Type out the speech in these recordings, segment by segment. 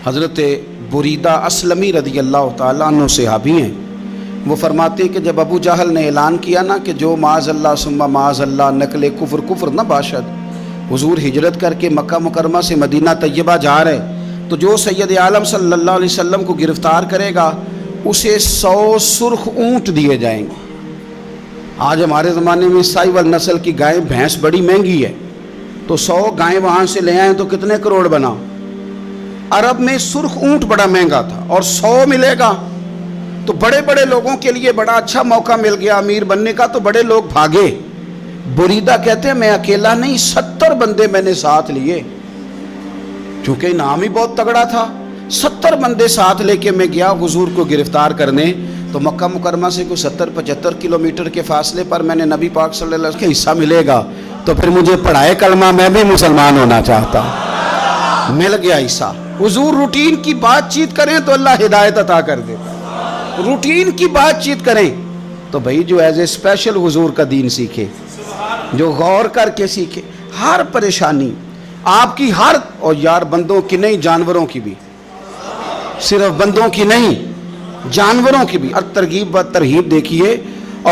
حضرت بریدہ اسلمی رضی اللہ تعالیٰ عنہ صحابی ہیں، وہ فرماتے ہیں کہ جب ابو جہل نے اعلان کیا نا کہ جو معاذ اللہ ثم معاذ اللہ نقل کفر کفر نہ باشد، حضور ہجرت کر کے مکہ مکرمہ سے مدینہ طیبہ جا رہے، تو جو سید عالم صلی اللہ علیہ وسلم کو گرفتار کرے گا اسے 100 سرخ اونٹ دیے جائیں گے۔ آج ہمارے زمانے میں سائیول نسل کی گائے بھینس بڑی مہنگی ہے، تو 100 گائیں وہاں سے لے آئیں تو کتنے کروڑ بنا۔ عرب میں سرخ اونٹ بڑا مہنگا تھا اور 100 ملے گا تو بڑے بڑے لوگوں کے لیے بڑا اچھا موقع مل گیا امیر بننے کا، تو بڑے لوگ بھاگے۔ بریدہ کہتے ہیں میں اکیلا نہیں، 70 بندے میں نے ساتھ لیے، چونکہ انعام ہی بہت تگڑا تھا۔ 70 بندے ساتھ لے کے میں گیا حضور کو گرفتار کرنے، تو مکہ مکرمہ سے کوئی 70-75 کلومیٹر کے فاصلے پر میں نے نبی پاک صلی اللہ علیہ وسلم کا حصہ ملے گا تو پھر مجھے پڑھائے کلمہ، میں بھی مسلمان ہونا چاہتا ہوں۔ مل گیا حصہ۔ حضور روٹین کی بات چیت کریں تو اللہ ہدایت عطا کر دیتا، روٹین کی بات چیت کریں تو بھائی جو ایز اے اسپیشل حضور کا دین سیکھے، جو غور کر کے سیکھے۔ ہر پریشانی آپ کی، ہر، اور یار بندوں کی نہیں جانوروں کی بھی، صرف بندوں کی نہیں جانوروں کی بھی۔ اور ترغیب و ترہیب دیکھیے،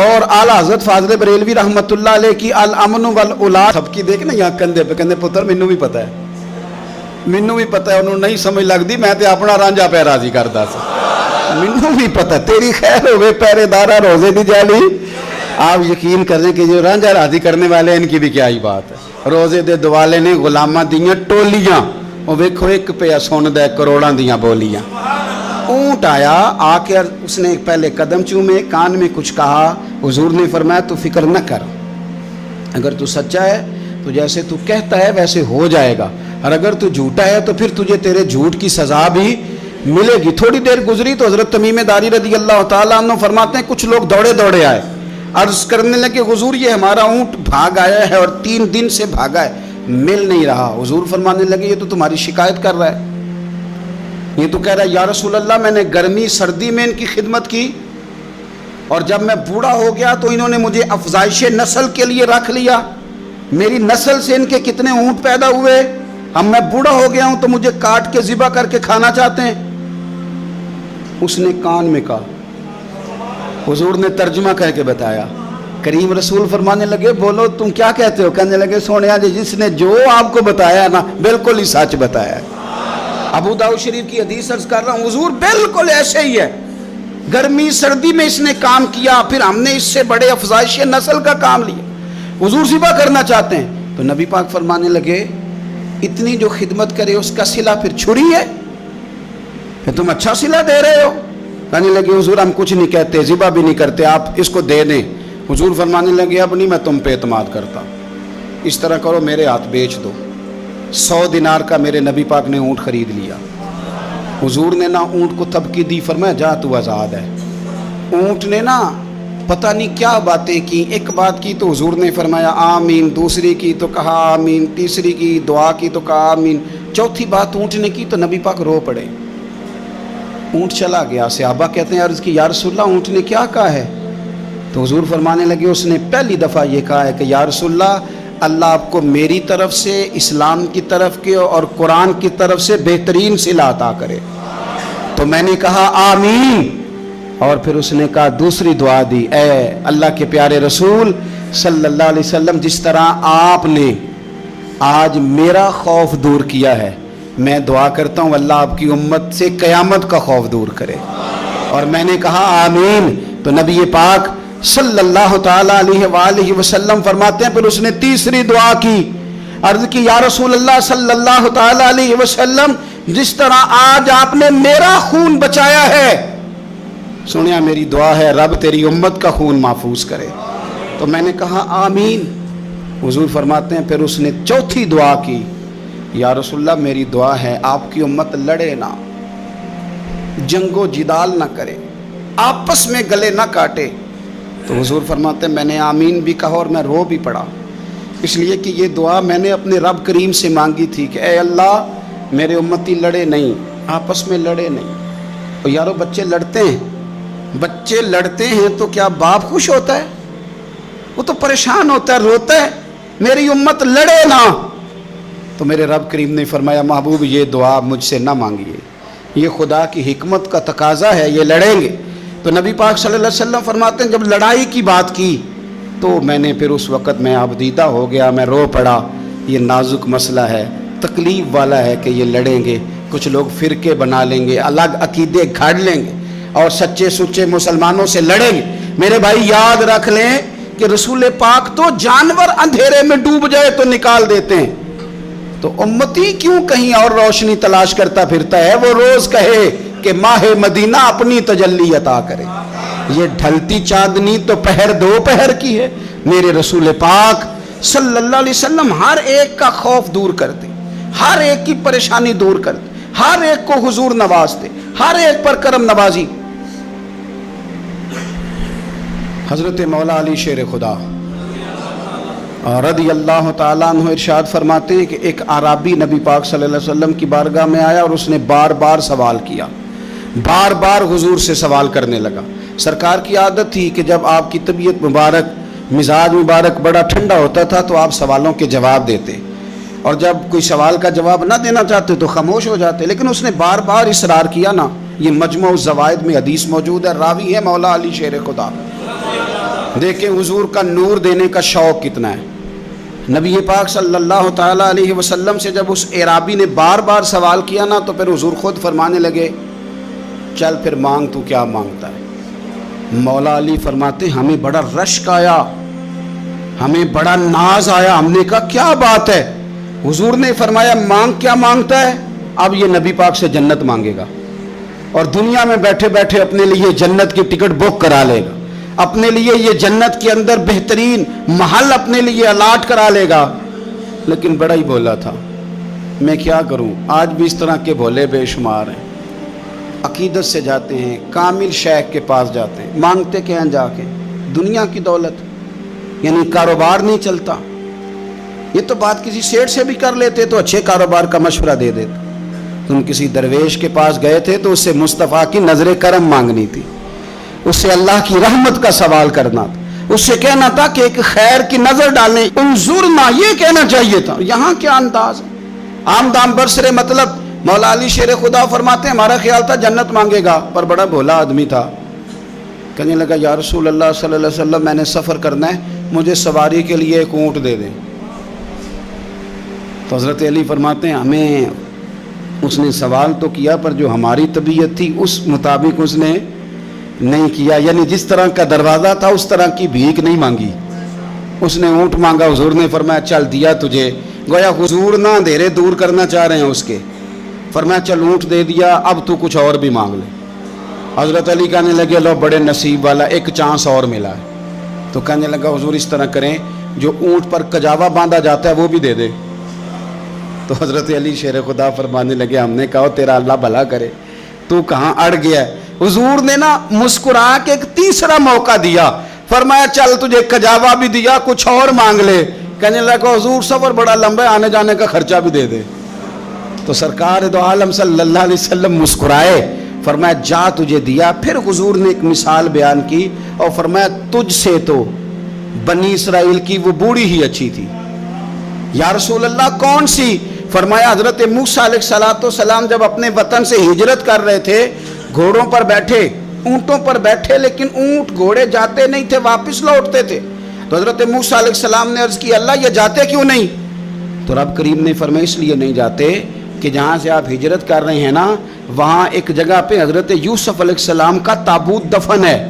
اور اعلیٰ حضرت فاضل بریلوی رحمۃ اللہ علیہ کی الامن والاولاد سب کی دیکھنا یہاں کندھے پہ کندھے پتر مینوں بھی پتہ ہے، مینوں بھی پتہ ہے، انہوں نہیں سمجھ لگتی، میں تے اپنا رانجھا پہ راضی کردا سا، مینوں بھی پتہ تیری خیر ہوئے پہرے دارا روزے دی جالی۔ آپ یقین کریں کہ جو رانجھا راضی کرنے والے ان کی بھی کیا ہی بات ہے۔ روزے دے دوالے نے غلاماں دیاں ٹولیاں، وہ ویکھو ایک پہ سن دے کروڑاں دیاں بولیاں۔ اونٹ آیا، آ کے اس نے پہلے قدم چومے، کان میں کچھ کہا، حضور نے فرمایا تو فکر نہ کر، اگر تو سچا ہے تو جیسے تو کہتا ہے ویسے ہو جائے گا، اور اگر تو جھوٹا ہے تو پھر تجھے تیرے جھوٹ کی سزا بھی ملے گی۔ تھوڑی دیر گزری تو حضرت تمیم داری رضی اللہ تعالیٰ عنہ فرماتے ہیں کچھ لوگ دوڑے دوڑے آئے، عرض کرنے لگے حضور یہ ہمارا اونٹ بھاگ آیا ہے اور 3 دن سے بھاگا ہے، مل نہیں رہا۔ حضور فرمانے لگے یہ تو تمہاری شکایت کر رہا ہے، یہ تو کہہ رہا ہے یا رسول اللہ میں نے گرمی سردی میں ان کی خدمت کی، اور جب میں بوڑھا ہو گیا تو انہوں نے مجھے افزائش نسل کے لیے رکھ لیا، میری نسل سے ان کے کتنے اونٹ پیدا ہوئے، اب میں بوڑھا ہو گیا ہوں تو مجھے کاٹ کے ذبح کر کے کھانا چاہتے ہیں۔ اس نے کان میں کہا، حضور نے ترجمہ کہہ کے بتایا، کریم رسول فرمانے لگے بولو تم کیا کہتے ہو؟ کہنے لگے سونیا جی جس نے جو آپ کو بتایا نا بالکل ہی سچ بتایا ہے۔ ابو داؤد شریف کی حدیث عرض کر رہا ہوں، حضور بالکل ایسے ہی ہے، گرمی سردی میں اس نے کام کیا، پھر ہم نے اس سے بڑے افزائش نسل کا کام لیا، حضور ذبح کرنا چاہتے ہیں۔ تو نبی پاک فرمانے لگے اتنی جو خدمت کرے اس کا صلہ پھر چھری ہے، کہ تم اچھا صلہ دے رہے ہو؟ کہنے لگے حضور ہم کچھ نہیں کہتے، ذبح بھی نہیں کرتے، آپ اس کو دے دیں۔ حضور فرمانے لگے اب نہیں میں تم پہ اعتماد کرتا، اس طرح کرو میرے ہاتھ بیچ دو۔ 100 دینار کا میرے نبی پاک نے اونٹ خرید لیا۔ حضور نے نا اونٹ کو تھپکی دی، فرمایا جا تو آزاد ہے۔ اونٹ نے نا پتہ نہیں کیا باتیں کی، ایک بات کی تو حضور نے فرمایا آمین، دوسری کی تو کہا آمین، تیسری کی دعا کی تو کہا آمین، چوتھی بات اونٹ نے کی تو نبی پاک رو پڑے۔ اونٹ چلا گیا، صحابہ کہتے ہیں عرض کی یا رسول اللہ اونٹ نے کیا کہا ہے؟ تو حضور فرمانے لگے اس نے پہلی دفعہ یہ کہا ہے کہ یا رسول اللہ اللہ آپ کو میری طرف سے، اسلام کی طرف کے اور قرآن کی طرف سے بہترین صلہ عطا کرے۔ تو میں نے کہا آمین، اور پھر اس نے کہا دوسری دعا دی، اے اللہ کے پیارے رسول صلی اللہ علیہ وسلم جس طرح آپ نے آج میرا خوف دور کیا ہے، میں دعا کرتا ہوں اللہ آپ کی امت سے قیامت کا خوف دور کرے۔ اور میں نے کہا آمین۔ تو نبی پاک صلی اللہ تعالیٰ علیہ وآلہ وسلم فرماتے ہیں پھر اس نے تیسری دعا کی، عرض کی یا رسول اللہ صلی اللہ تعالیٰ علیہ وسلم جس طرح آج آپ نے میرا خون بچایا ہے، سنیا میری دعا ہے رب تیری امت کا خون محفوظ کرے۔ تو میں نے کہا آمین۔ حضور فرماتے ہیں پھر اس نے چوتھی دعا کی، یا رسول اللہ میری دعا ہے آپ کی امت لڑے نہ، جنگ و جدال نہ کرے، آپس میں گلے نہ کاٹے۔ تو حضور فرماتے ہیں میں نے آمین بھی کہا اور میں رو بھی پڑا، اس لیے کہ یہ دعا میں نے اپنے رب کریم سے مانگی تھی کہ اے اللہ میرے امتی لڑے نہیں، آپس میں لڑے نہیں۔ اور یارو بچے لڑتے ہیں تو کیا باپ خوش ہوتا ہے؟ وہ تو پریشان ہوتا ہے، روتا ہے، میری امت لڑے نہ۔ تو میرے رب کریم نے فرمایا محبوب یہ دعا مجھ سے نہ مانگیے، یہ خدا کی حکمت کا تقاضا ہے، یہ لڑیں گے۔ تو نبی پاک صلی اللہ علیہ وسلم فرماتے ہیں جب لڑائی کی بات کی تو میں نے پھر اس وقت میں آبدیدہ ہو گیا، میں رو پڑا، یہ نازک مسئلہ ہے، تکلیف والا ہے کہ یہ لڑیں گے، کچھ لوگ فرقے بنا لیں گے، الگ عقیدے گھڑ لیں گے اور سچے سچے مسلمانوں سے لڑیں گے۔ میرے بھائی یاد رکھ لیں کہ رسول پاک تو جانور اندھیرے میں ڈوب جائے تو نکال دیتے ہیں، تو امتی کیوں کہیں اور روشنی تلاش کرتا پھرتا ہے؟ وہ روز کہے کہ ماہ مدینہ اپنی تجلی عطا کرے۔ یہ ڈھلتی چاندنی تو پہر دو پہر کی ہے۔ میرے رسول پاک صلی اللہ علیہ وسلم ہر ایک کا خوف دور کرتے، ہر ایک کی پریشانی دور کرتے، ہر ایک کو حضور نوازتے، ہر ایک پر کرم نوازی۔ حضرت مولا علی شیر خدا رضی اللہ تعالیٰ عنہ ارشاد فرماتے ہیں کہ ایک اعرابی نبی پاک صلی اللہ علیہ وسلم کی بارگاہ میں آیا اور اس نے بار بار سوال کیا، بار بار حضور سے سوال کرنے لگا۔ سرکار کی عادت تھی کہ جب آپ کی طبیعت مبارک، مزاج مبارک بڑا ٹھنڈا ہوتا تھا تو آپ سوالوں کے جواب دیتے، اور جب کوئی سوال کا جواب نہ دینا چاہتے تو خاموش ہو جاتے، لیکن اس نے بار بار اصرار کیا نا۔ یہ مجموع الزوائد میں حدیث موجود ہے، راوی ہے مولا علی شیر خدا۔ دیکھیں حضور کا نور دینے کا شوق کتنا ہے۔ نبی پاک صلی اللہ تعالیٰ علیہ وسلم سے جب اس اعرابی نے بار بار سوال کیا نا تو پھر حضور خود فرمانے لگے چل پھر مانگ، تو کیا مانگتا ہے؟ مولا علی فرماتے ہمیں بڑا رشک آیا، ہمیں بڑا ناز آیا، ہم نے کہا کیا بات ہے؟ حضور نے فرمایا مانگ، کیا مانگتا ہے؟ اب یہ نبی پاک سے جنت مانگے گا، اور دنیا میں بیٹھے بیٹھے اپنے لیے جنت کی ٹکٹ بک کرا لے گا، اپنے لیے یہ جنت کے اندر بہترین محل اپنے لیے الاٹ کرا لے گا۔ لیکن بڑا ہی بولا تھا۔ میں کیا کروں، آج بھی اس طرح کے بھولے بے شمار ہیں۔ عقیدت سے جاتے ہیں، کامل شیخ کے پاس جاتے ہیں، مانگتے کہ ہیں جا کے دنیا کی دولت، یعنی کاروبار نہیں چلتا۔ یہ تو بات کسی سیٹ سے بھی کر لیتے تو اچھے کاروبار کا مشورہ دے دیتے۔ تم کسی درویش کے پاس گئے تھے تو اس سے مصطفیٰ کی نظر کرم مانگنی تھی، اس سے اللہ کی رحمت کا سوال کرنا تھا، اس سے کہنا تھا کہ ایک خیر کی نظر ڈالیں، انظرنا، یہ کہنا چاہیے تھا۔ یہاں کیا انداز ہے، عام دام برسرے مطلب۔ مولا علی شیر خدا فرماتے ہیں ہمارا خیال تھا جنت مانگے گا، پر بڑا بھولا آدمی تھا۔ کہنے لگا یا رسول اللہ صلی اللہ علیہ وسلم میں نے سفر کرنا ہے، مجھے سواری کے لیے ایک اونٹ دے دیں۔ تو حضرت علی فرماتے ہیں ہمیں اس نے سوال تو کیا پر جو ہماری طبیعت تھی اس مطابق اس نے نہیں کیا، یعنی جس طرح کا دروازہ تھا اس طرح کی بھیک نہیں مانگی۔ اس نے اونٹ مانگا، حضور نے فرمایا چل دیا تجھے، گویا حضور نہ اندھیرے دور کرنا چاہ رہے ہیں اس کے، فرمایا چل اونٹ دے دیا، اب تو کچھ اور بھی مانگ لے۔ حضرت علی کہنے لگے لو بڑے نصیب والا، ایک چانس اور ملا ہے۔ تو کہنے لگا حضور اس طرح کریں جو اونٹ پر کجاوا باندھا جاتا ہے وہ بھی دے دے۔ تو حضرت علی شیر خدا فرمانے لگے ہم نے کہا تیرا اللہ بھلا کرے، تو کہاں اڑ گیا ہے۔ حضور نے نا مسکرا کے ایک تیسرا موقع دیا، فرمایا چل تجھے کجاوا بھی دیا، کچھ اور مانگ لے۔ کہنے لگا حضور سفر بڑا لمبا ہے، آنے جانے کا خرچہ بھی دے دے۔ تو سرکار دو عالم صلی اللہ علیہ وسلم مسکرائے، فرمایا جا تجھے دیا۔ پھر حضور نے ایک مثال بیان کی اور فرمایا تجھ سے تو بنی اسرائیل کی وہ بوڑھی ہی اچھی تھی۔ یا رسول اللہ کون سی؟ فرمایا حضرت موسیٰ علیہ السلام جب اپنے وطن سے ہجرت کر رہے تھے، گھوڑوں پر بیٹھے، اونٹوں پر بیٹھے، لیکن اونٹ گھوڑے جاتے نہیں تھے، واپس لوٹتے تھے۔ تو حضرت موسیٰ علیہ السلام نے عرض کی اللہ یہ جاتے کیوں نہیں؟ تو رب کریم نے فرمایا اس لیے نہیں جاتے کہ جہاں سے آپ ہجرت کر رہے ہیں نا وہاں ایک جگہ پہ حضرت یوسف علیہ السلام کا تابوت دفن ہے،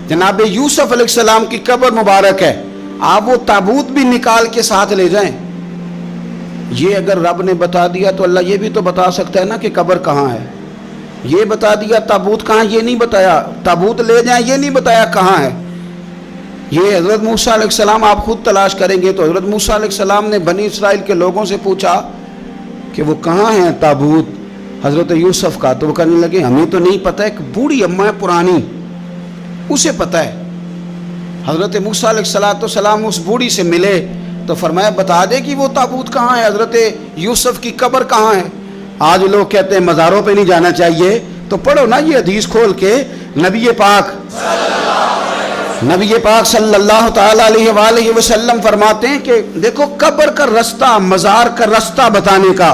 جناب یوسف علیہ السلام کی قبر مبارک ہے، آپ وہ تابوت بھی نکال کے ساتھ لے جائیں۔ یہ اگر رب نے بتا دیا تو اللہ یہ بھی تو بتا سکتا ہے نا کہ قبر کہاں ہے۔ یہ بتا دیا تابوت کہاں، یہ نہیں بتایا، تابوت لے جائیں یہ نہیں بتایا کہاں ہے۔ یہ حضرت موسیٰ علیہ السلام آپ خود تلاش کریں گے تو حضرت موسیٰ علیہ السلام نے بنی اسرائیل کے لوگوں سے پوچھا کہ وہ کہاں ہیں تابوت حضرت یوسف کا، تو وہ کہنے لگے ہمیں تو نہیں پتہ، ایک بوڑھی اماں ہے پرانی اسے پتہ ہے۔ حضرت موسیٰ علیہ السلام اس بوڑھی سے ملے تو فرمایا بتا دے کہ وہ تابوت کہاں ہے، حضرت یوسف کی قبر کہاں ہے۔ آج لوگ کہتے ہیں مزاروں پہ نہیں جانا چاہیے، تو پڑھو نا یہ حدیث کھول کے، نبی پاک صلی اللہ تعالیٰ علیہ وآلہ وسلم فرماتے ہیں کہ دیکھو قبر کا رستہ، مزار کا رستہ بتانے کا